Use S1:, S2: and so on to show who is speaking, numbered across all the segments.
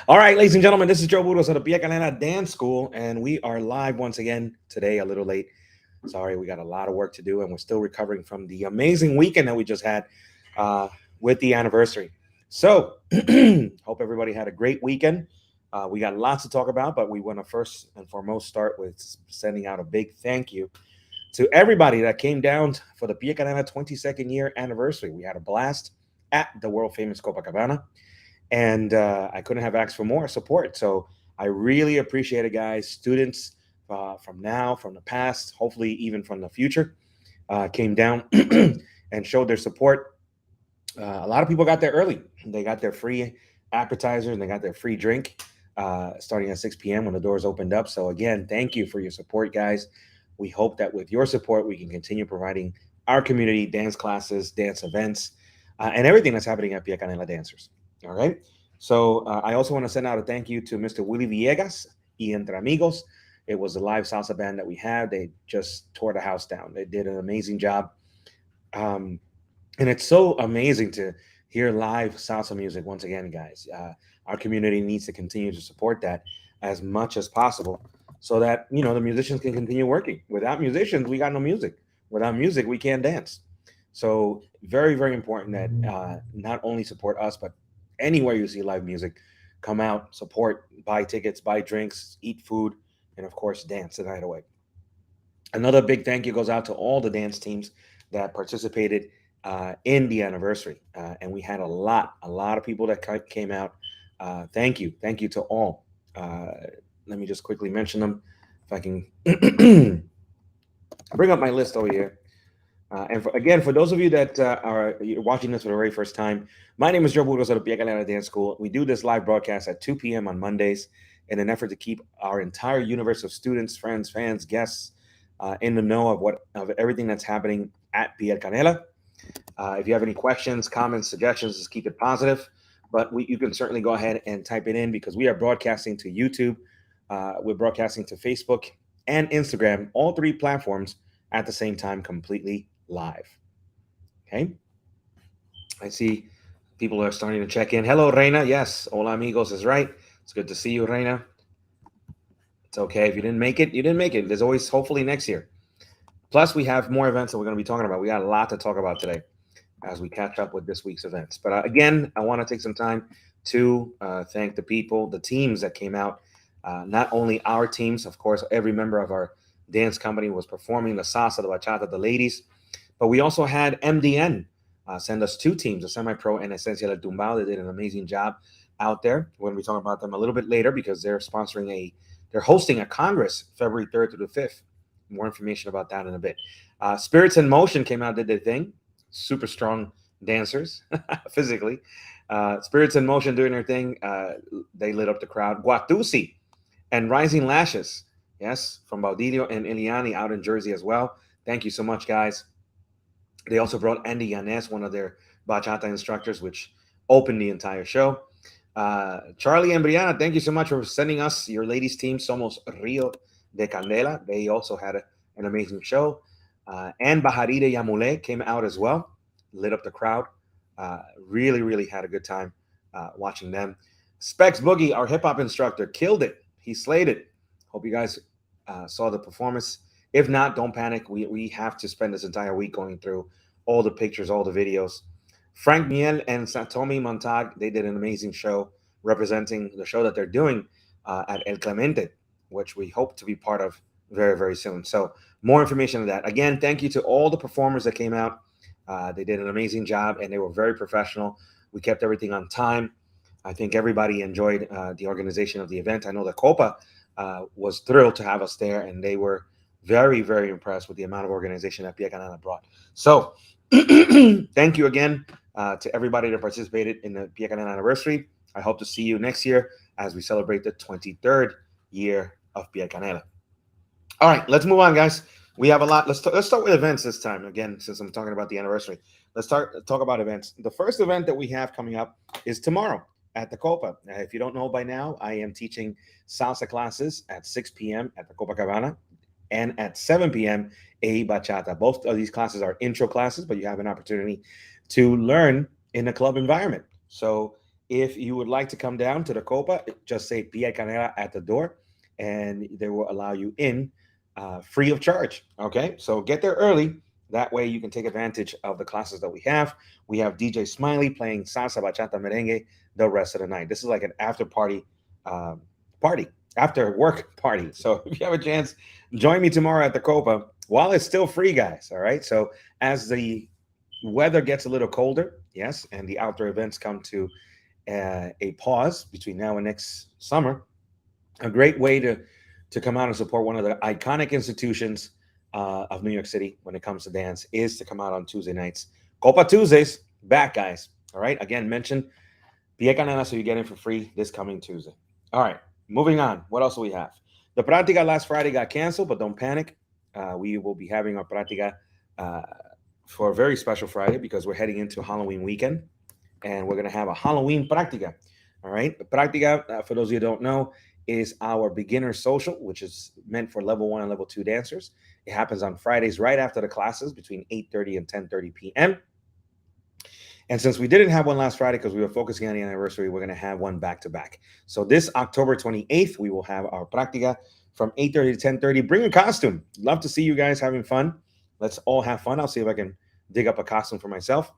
S1: All right, ladies and gentlemen, this is Joe Budos of the Pia Canela Dance School, and we are live once again today, a little late. Sorry, we got a lot of work to do, and we're still recovering from the amazing weekend that we just had uh, with the anniversary. So, hope everybody had a great weekend. We got lots to talk about, but we want to first and foremost start with sending out a big thank you to everybody that came down for the Pia Canela 22nd year anniversary. We had a blast at the world famous Copacabana, and I couldn't have asked for more support. So I really appreciate it, guys. Students from now, from the past, hopefully even from the future, came down and showed their support. A lot of people got there early. They got their free appetizer and they got their free drink starting at 6 p.m. when the doors opened up. So again, thank you for your support, guys. We hope that with your support, we can continue providing our community dance classes, dance events, and everything that's happening at Pia Canela Dancers. All right. So I also want to send out a thank you to Mr. Willie Villegas y Entre Amigos. It was a live salsa band that we had. They just tore the house down. They did an amazing job. Um, and it's so amazing to hear live salsa music once again, guys. Our community needs to continue to support that as much as possible so that, the musicians can continue working. Without musicians, we got no music. Without music, we can't dance. So very, very important that not only support us, but anywhere you see live music, come out, support, buy tickets, buy drinks, eat food, and of course, dance the night away. Another big thank you goes out to all the dance teams that participated in the anniversary, and we had a lot of people that came out. Thank you to all. Uh, Let me just quickly mention them, if I can bring up my list over here. Again, for those of you that are watching this for the very first time, my name is Joe Burgos of the Pia Galera Dance School. We do this live broadcast at 2 p.m. on Mondays in an effort to keep our entire universe of students, friends, fans, guests in the know of everything that's happening at Pia Canela. If you have any questions, comments, suggestions, just keep it positive. But you can certainly go ahead and type it in because we are broadcasting to YouTube, we're broadcasting to Facebook and Instagram, all three platforms at the same time, completely live. Okay. I see people are starting to check in. Hello, Reina. Yes, hola amigos is right. It's good to see you, Reina. It's okay. If you didn't make it, you didn't make it. There's always hopefully next year. Plus, we have more events that we're going to be talking about. We got a lot to talk about today as we catch up with this week's events. But again, I want to take some time to thank the people, the teams that came out. Not only our teams, of course, every member of our dance company was performing the salsa, the bachata, the ladies, but we also had MDN send us two teams, a semi-pro and Esencia del Tumbao. They did an amazing job out there. We're going to be talking about them a little bit later because they're hosting a Congress February 3rd to the 5th. More information about that in a bit. Spirits in Motion came out, did their thing. Super strong dancers physically. Spirits in Motion doing their thing. They lit up the crowd. Guatusi and Rising Lashes, yes, from Baudillo and Iliani out in Jersey as well. Thank you so much, guys. They also brought Andy Yanes, one of their bachata instructors, which opened the entire show. Charlie and Brianna, thank you so much for sending us your ladies' team, Somos Rio de Candela. They also had an amazing show. And Baharide Yamule came out as well, lit up the crowd. Really, really had a good time watching them. Specs Boogie, our hip hop instructor, killed it. He slayed it. Hope you guys saw the performance. If not, don't panic. We have to spend this entire week going through all the pictures, all the videos. Frank Miel and Satomi Montag, they did an amazing show representing the show that they're doing at El Clemente, which we hope to be part of very, very soon. So more information on that. Again, thank you to all the performers that came out. They did an amazing job and they were very professional. We kept everything on time. I think everybody enjoyed the organization of the event. I know the Copa was thrilled to have us there, and they were very, very impressed with the amount of organization that Pia Canana brought. So thank you again to everybody that participated in the Pia Canana anniversary. I hope to see you next year as we celebrate the 23rd year of Pia Canela. All right, let's move on, guys. We have a lot. Let's start with events this time. Again, since I'm talking about the anniversary, let's talk about events. The first event that we have coming up is tomorrow at the Copa. If you don't know by now, I am teaching salsa classes at 6 p.m. at the Copacabana and at 7 p.m. a bachata. Both of these classes are intro classes, but you have an opportunity to learn in a club environment. So If you would like to come down to the Copa, just say Pia Canela at the door, and they will allow you in free of charge. Okay, so get there early. That way you can take advantage of the classes that we have. We have DJ Smiley playing salsa, bachata, merengue the rest of the night. This is like an after party, um, party, after work party. So if you have a chance, join me tomorrow at the Copa while it's still free, guys. All right. So as the weather gets a little colder, yes, and the outdoor events come to a pause between now and next summer, a great way to come out and support one of the iconic institutions of New York City when it comes to dance is to come out on Tuesday nights. Copa Tuesdays, back, guys. All right. Again, mention Pie Canela so you get in for free this coming Tuesday. All right. Moving on. What else do we have? The Práctica last Friday got canceled, but don't panic. We will be having our Práctica uh, for a very special Friday because we're heading into Halloween weekend and we're going to have a Halloween Práctica. All right. The Práctica, for those of you who don't know, is our beginner social, which is meant for level 1 and level 2 dancers. It happens on Fridays right after the classes between 8:30 and 10:30 p.m. And since we didn't have one last Friday because we were focusing on the anniversary, we're going to have one back to back. So this October 28th, we will have our Práctica from 8:30 to 10:30. Bring a costume. Love to see you guys having fun. Let's all have fun. I'll see if I can dig up a costume for myself.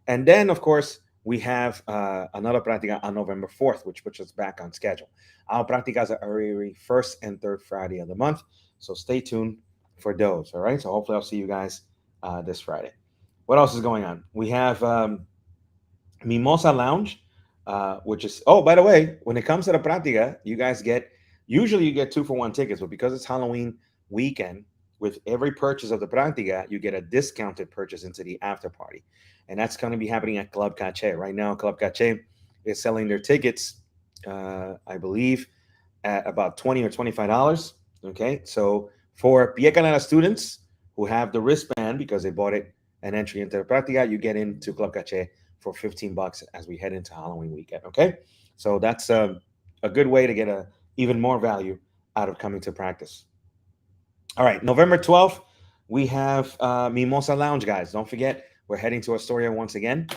S1: And then, of course, we have another Práctica on November 4th, which puts us back on schedule. Our Prácticas are every first and third Friday of the month. So stay tuned for those. All right. So hopefully I'll see you guys this Friday. What else is going on? We have Mimosa Lounge, which is, oh, by the way, when it comes to the Práctica, you guys get, usually you get 2-for-1 tickets, but because it's Halloween weekend, with every purchase of the Práctica, you get a discounted purchase into the after party. And that's going to be happening at Club Cache. Right now, Club Cache is selling their tickets, I believe, at about $20 or $25. Okay, so for Pie Canela students who have the wristband because they bought it an entry into the Práctica, you get into Club Cache for $15 as we head into Halloween weekend. Okay, so that's a good way to get a even more value out of coming to practice. All right, November 12th, we have Mimosa Lounge, guys. Don't forget, we're heading to Astoria once again,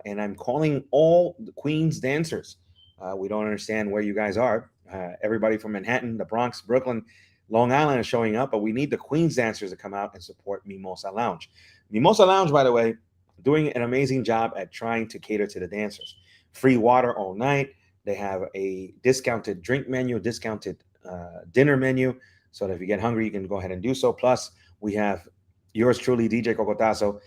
S1: and I'm calling all the Queens dancers. We don't understand where you guys are. Everybody from Manhattan, the Bronx, Brooklyn, Long Island is showing up, but we need the Queens dancers to come out and support Mimosa Lounge. Mimosa Lounge, by the way, doing an amazing job at trying to cater to the dancers. Free water all night. They have a discounted drink menu, discounted dinner menu, so that if you get hungry, you can go ahead and do so. Plus, we have yours truly, DJ Cocotazo,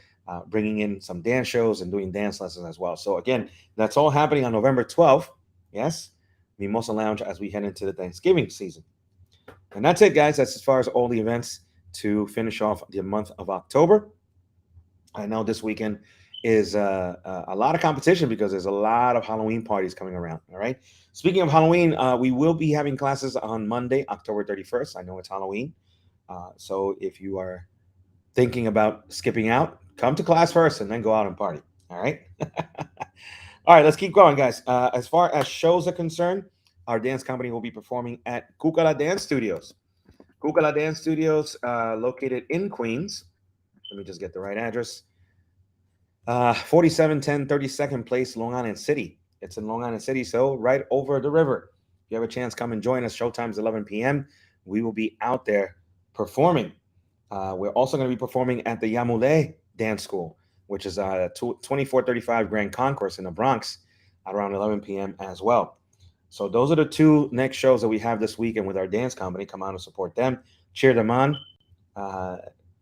S1: bringing in some dance shows and doing dance lessons as well. So again, that's all happening on November 12th. Yes, Mimosa Lounge as we head into the Thanksgiving season. And that's it, guys. That's as far as all the events to finish off the month of October. I know this weekend is a lot of competition because there's a lot of Halloween parties coming around. All right. Speaking of Halloween, we will be having classes on Monday, October 31st. I know it's Halloween. So if you are thinking about skipping out, come to class first and then go out and party. All right. All right. Let's keep going, guys. As far as shows are concerned, our dance company will be performing at Cucala Dance Studios. Cucala Dance Studios, located in Queens. Let me just get the right address. 4710 32nd Place, Long Island City. It's in Long Island City, so right over the river. If you have a chance, come and join us. Showtime's 11 p.m. We will be out there performing. We're also going to be performing at the Yamule Dance School, which is 2435 Grand Concourse in the Bronx at around 11 p.m. as well. So those are the two next shows that we have this weekend with our dance company. Come out and support them. Cheer them on.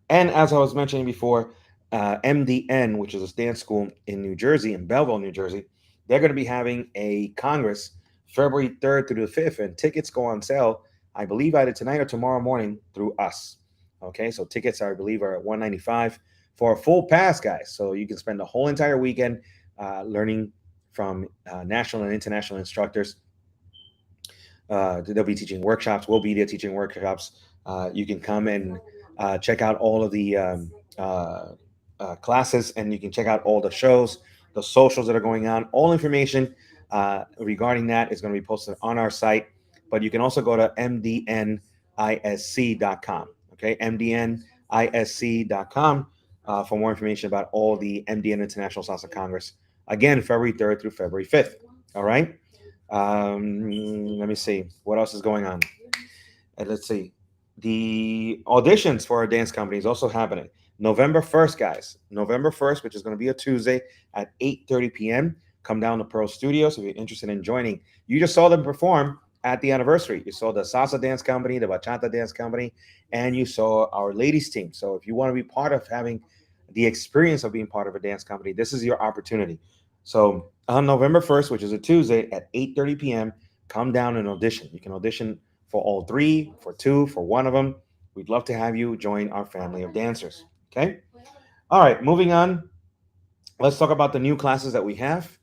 S1: And as I was mentioning before, MDN, which is a dance school in New Jersey, in Belleville, New Jersey, they're going to be having a Congress February 3rd through the 5th, and tickets go on sale, I believe, either tonight or tomorrow morning through us. Okay, so tickets, I believe, are at $195 for a full pass, guys. So you can spend the whole entire weekend learning from national and international instructors. They'll be teaching workshops. We'll be there teaching workshops. You can come and check out all of the classes, and you can check out all the shows, the socials that are going on. All information regarding that is going to be posted on our site, but you can also go to mdnisc.com. Okay, mdnisc.com for more information about all the MDN International Salsa Congress. Again, February 3rd through February 5th. All right. Let me see what else is going on. And let's see. The auditions for our dance company is also happening November 1st, guys. November 1st, which is going to be a Tuesday at 8:30 p.m. Come down to Pearl Studios if you're interested in joining. You just saw them perform at the anniversary. You saw the salsa dance company, the bachata dance company, and you saw our ladies team. So if you want to be part of having the experience of being part of a dance company, this is your opportunity. So on November 1st, which is a Tuesday at 8:30 p.m., come down and audition. You can audition for all three, for two, for one of them. We'd love to have you join our family of dancers. Okay. All right. Moving on. Let's talk about the new classes that we have.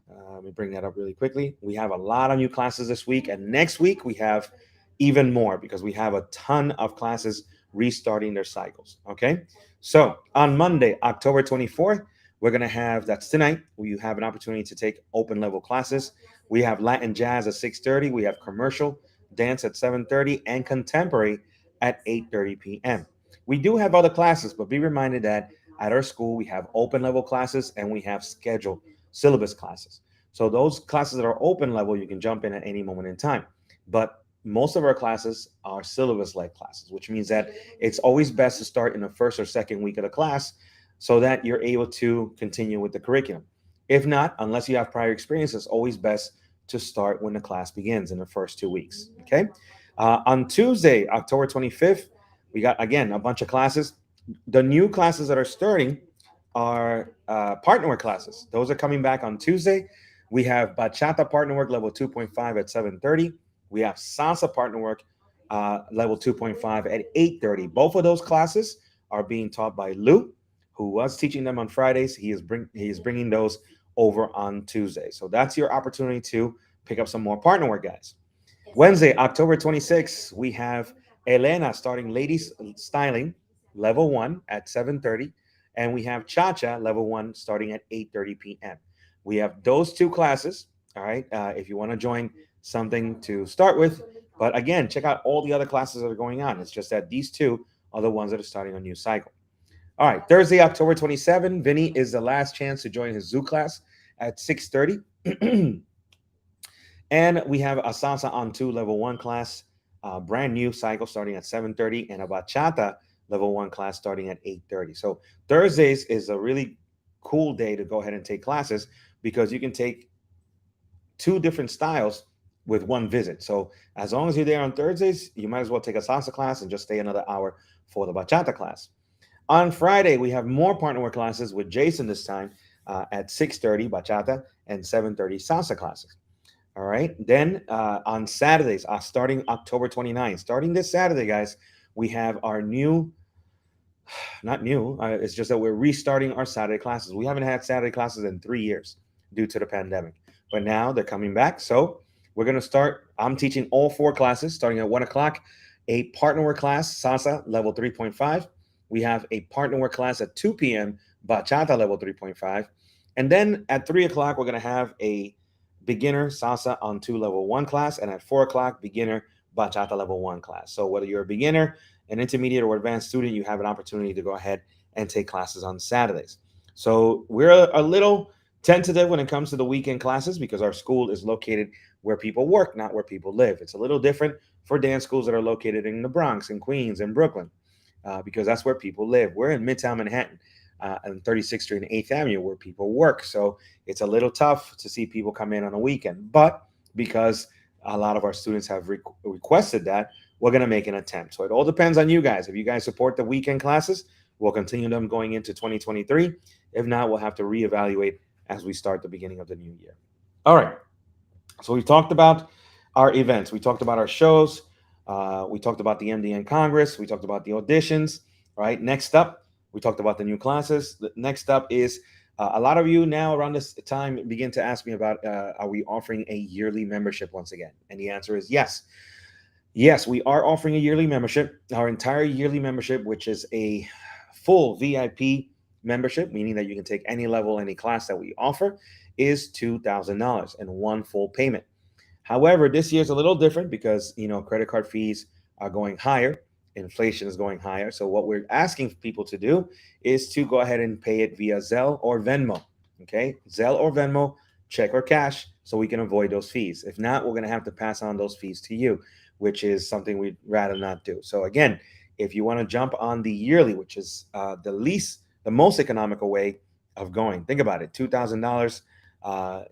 S1: Let me bring that up really quickly. We have a lot of new classes this week, and next week we have even more because we have a ton of classes restarting their cycles. Okay. So on Monday, October 24th, we're going to have that's tonight. You have an opportunity to take open level classes. We have Latin jazz at 6:30. We have commercial dance at 7:30 and contemporary at 8:30 p.m. We do have other classes, but be reminded that at our school we have open level classes and we have scheduled syllabus classes. So those classes that are open level, you can jump in at any moment in time. But most of our classes are syllabus-like classes, which means that it's always best to start in the first or second week of the class so that you're able to continue with the curriculum. If not, unless you have prior experience, it's always best to start when the class begins in the first 2 weeks. Okay. On Tuesday, October 25th, we got again a bunch of classes. The new classes that are starting are partner work classes. Those are coming back on Tuesday. We have bachata partner work level 2.5 at 7:30. We have salsa partner work level 2.5 at 8:30. Both of those classes are being taught by Lou, who was teaching them on Fridays. He is bringing those over on Tuesday. So that's your opportunity to pick up some more partner work, guys. Wednesday, October 26th, we have Elena starting ladies styling level 1 at 7:30, and we have Cha-Cha level 1 starting at 8:30 p.m. We have those two classes, all right, if you want to join something to start with. But again, check out all the other classes that are going on. It's just that these two are the ones that are starting a new cycle. All right, Thursday, October 27th, Vinny is the last chance to join his zoo class at 6:30. And we have a salsa on two level 1 class, brand new cycle starting at 7:30, and a bachata level 1 class starting at 8:30. So Thursdays is a really cool day to go ahead and take classes because you can take two different styles with one visit. So as long as you're there on Thursdays, you might as well take a salsa class and just stay another hour for the bachata class. On Friday, we have more partner work classes with Jason this time at 6:30 bachata and 7:30 salsa classes. All right. Then on Saturdays, starting October 29th, starting this Saturday, guys, we have our new, not new, it's just that we're restarting our Saturday classes. We haven't had Saturday classes in 3 years due to the pandemic, but now they're coming back. So we're going to start. I'm teaching all 4 classes starting at 1 o'clock, a partner work class, salsa level 3.5. We have a partner work class at 2 p.m., bachata level 3.5. And then at 3 o'clock, we're going to have a beginner salsa on 2 level 1 class, and at 4 o'clock beginner bachata level 1 class. So whether you're a beginner, an intermediate, or advanced student, you have an opportunity to go ahead and take classes on Saturdays. So we're a little tentative when it comes to the weekend classes because our school is located where people work, not where people live. It's a little different for dance schools that are located in the Bronx and Queens and Brooklyn because that's where people live. We're in Midtown Manhattan on 36th Street and 8th Avenue where people work. So it's a little tough to see people come in on a weekend. But because a lot of our students have requested that, we're going to make an attempt. So it all depends on you guys. If you guys support the weekend classes, we'll continue them going into 2023. If not, we'll have to reevaluate as we start the beginning of the new year. All right. So we talked about our events. We talked about our shows. We talked about the MDN Congress. We talked about the auditions. All right. Next up, we talked about the new classes. The next up is a lot of you now around this time begin to ask me about are we offering a yearly membership once again? And the answer is yes. Yes, we are offering a yearly membership. Our entire yearly membership, which is a full VIP membership, meaning that you can take any level, any class that we offer, is $2,000 in one full payment. However, this year is a little different because credit card fees are going higher, inflation is going higher. So what we're asking people to do is to go ahead and pay it via Zelle or Venmo. Okay, Zelle or Venmo check or cash, so we can avoid those fees. If not, we're going to have to pass on those fees to you, which is something we'd rather not do. So again, if you want to jump on the yearly, which is the most economical way of going, think about it: $2,000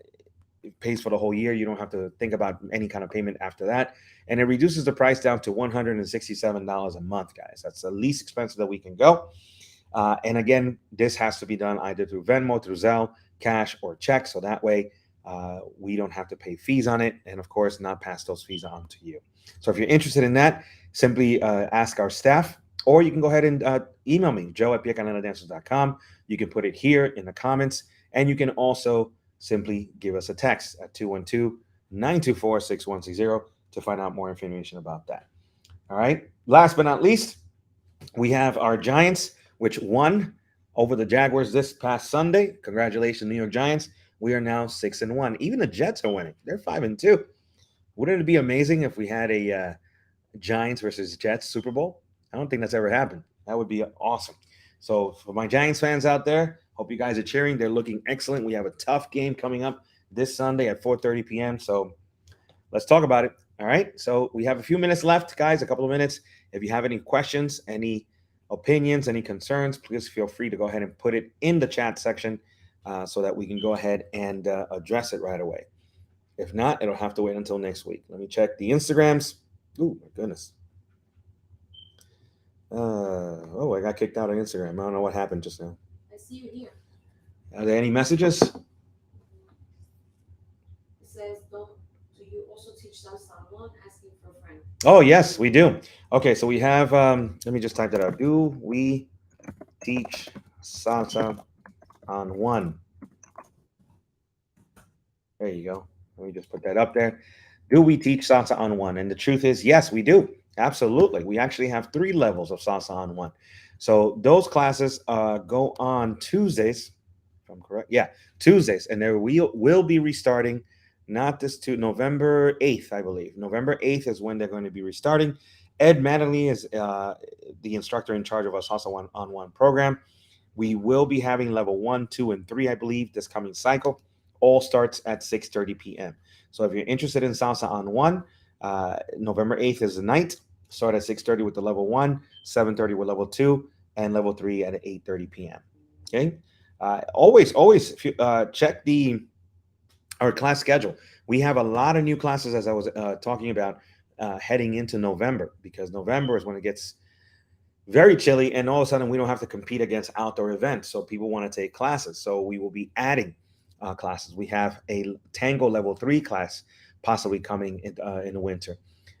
S1: it pays for the whole year. You don't have to think about any kind of payment after that, and it reduces the price down to $167 a month, guys. That's the least expensive that we can go. And again, this has to be done either through Venmo, through Zelle, cash, or check. So that way we don't have to pay fees on it. And of course, not pass those fees on to you. So if you're interested in that, simply ask our staff, or you can go ahead and email me, joe@piacaneladancers.com. You can put it here in the comments. And you can also simply give us a text at 212-924-6160 to find out more information about that. All right. Last but not least, we have our Giants, which won over the Jaguars this past Sunday. Congratulations, New York Giants. We are now 6-1. Even the Jets are winning. They're 5-2. Wouldn't it be amazing if we had a Giants versus Jets Super Bowl? I don't think that's ever happened. That would be awesome. So for my Giants fans out there, hope you guys are cheering. They're looking excellent. We have a tough game coming up this Sunday at 4:30 p.m. So let's talk about it. All right. So we have a few minutes left, guys, a couple of minutes. If you have any questions, any opinions, any concerns, please feel free to go ahead and put it in the chat section so that we can go ahead and address it right away. If not, it'll have to wait until next week. Let me check the Instagrams. Oh, my goodness. I got kicked out of Instagram. I don't know what happened just now.
S2: I see you here.
S1: Are there any messages?
S2: It says, do you also teach salsa? One asking for a friend.
S1: Oh, yes, we do. Okay, so we have, let me just type that out. Do we teach salsa on one? There you go. Let me just put that up there. Do we teach salsa on one? And the truth is, yes, we do. Absolutely. We actually have 3 levels of salsa on one. So those classes go on Tuesdays, if I'm correct. Yeah, Tuesdays. And there we will be restarting, not this to November 8th, I believe. November 8th is when they're going to be restarting. Ed Mattingly is the instructor in charge of our salsa one on one program. We will be having level 1, 2, and 3, I believe, this coming cycle. All starts at 6:30 p.m. So if you're interested in salsa on one, November 8th is the night. Start at 6:30 with the level 1, 7:30 with level 2, and level 3 at 8:30 p.m. Okay. Always if you, check our class schedule. We have a lot of new classes, as I was talking about, heading into November, because November is when it gets very chilly, and all of a sudden we don't have to compete against outdoor events. So people want to take classes. So we will be adding classes. We have a Tango level 3 class possibly coming in the winter.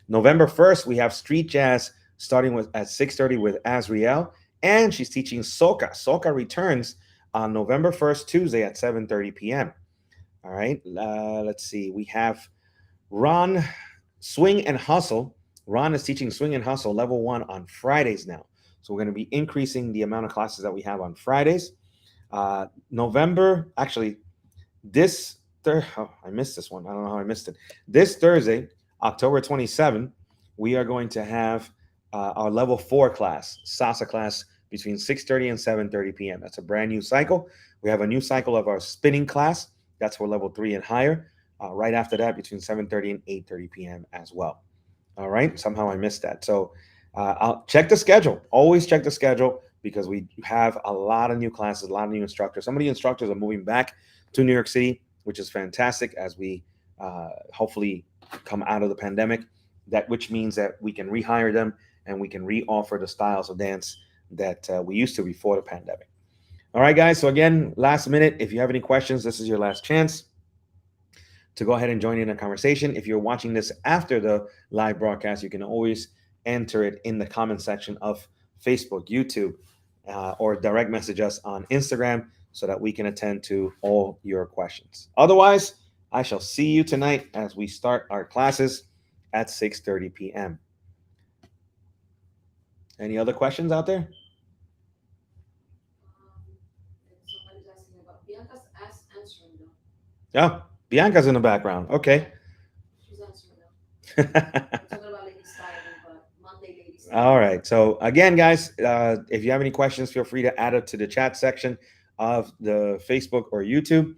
S1: November 1st, we have street jazz starting with at 6:30 with Azriel, and she's teaching soca. Soca returns on November 1st, Tuesday at 7:30 p.m. All right. Let's see. We have Ron Swing and Hustle. Ron is teaching Swing and Hustle level 1 on Fridays now. So we're going to be increasing the amount of classes that we have on Fridays. November, actually, I missed this one. I don't know how I missed it. This Thursday, October 27th, we are going to have our level 4 class, salsa class, between 6:30 and 7:30 p.m. That's a brand new cycle. We have a new cycle of our spinning class. That's for level 3 and higher. Right after that, between 7:30 and 8:30 p.m. as well. All right. Somehow I missed that. So I'll check the schedule. Always check the schedule, because we have a lot of new classes, a lot of new instructors. Some of the instructors are moving back to New York City, which is fantastic as we hopefully come out of the pandemic. Which means that we can rehire them and we can re-offer the styles of dance that we used to before the pandemic. All right, guys. So again, last minute, if you have any questions, this is your last chance to go ahead and join in a conversation. If you're watching this after the live broadcast, you can always enter it in the comment section of Facebook, YouTube, or direct message us on Instagram so that we can attend to all your questions. Otherwise, I shall see you tonight as we start our classes at 6:30 p.m. Any other questions out there?
S2: Somebody's asking about Bianca's answering though.
S1: Yeah, Bianca's in the background. Okay.
S2: She's answering though. I'm talking about lady styling, but Monday lady styling.
S1: All right. So again, guys, if you have any questions, feel free to add it to the chat section of the Facebook or YouTube.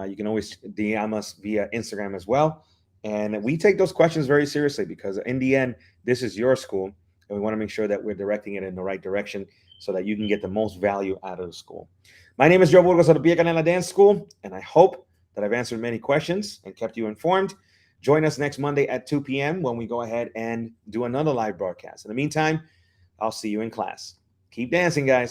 S1: You can always DM us via Instagram as well. And we take those questions very seriously because in the end, this is your school. And we want to make sure that we're directing it in the right direction so that you can get the most value out of the school. My name is Joe Burgos of the Pia Canela Dance School, and I hope that I've answered many questions and kept you informed. Join us next Monday at 2 p.m. when we go ahead and do another live broadcast. In the meantime, I'll see you in class. Keep dancing, guys.